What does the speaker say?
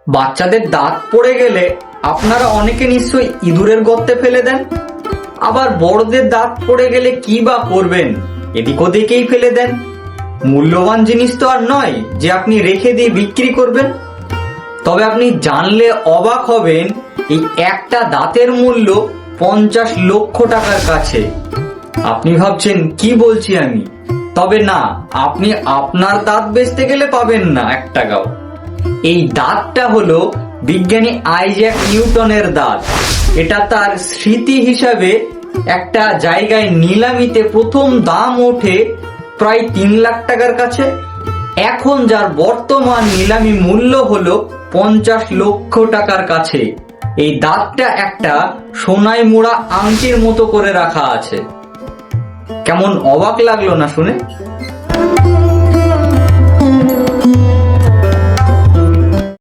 বাচ্চাদের দাঁত পড়ে গেলে আপনারা অনেকে নিশ্চয়ই ইঁদুরের গর্তে ফেলে দেন। আবার বড়দের দাঁত পড়ে গেলে কি বা করবেন, এদিক ওদিকেই ফেলে দেন। মূল্যবান জিনিস তো আর নয় যে আপনি রেখে দিয়ে বিক্রি করবেন। তবে আপনি জানলে অবাক হবেন, এই একটা দাঁতের মূল্য 50 লক্ষ টাকার কাছে। আপনি ভাবছেন কি বলছি আমি, তবে না, আপনি আপনার দাঁত বেচতে গেলে পাবেন না 1 টাকাও। এই দাঁতটা হলো বিজ্ঞানী আইজ্যাক নিউটনের দাঁত। এটা তার স্মৃতি হিসাবে একটা জায়গায় নিলামিতে প্রথম দাম ওঠে প্রায় 3 লাখ টাকার কাছে। এখন যার বর্তমান নিলামি মূল্য হলো 50 লক্ষ টাকার কাছে। এই দাঁতটা একটা সোনায় মোড়া আংটির মতো করে রাখা আছে। কেমন অবাক লাগলো না শুনে?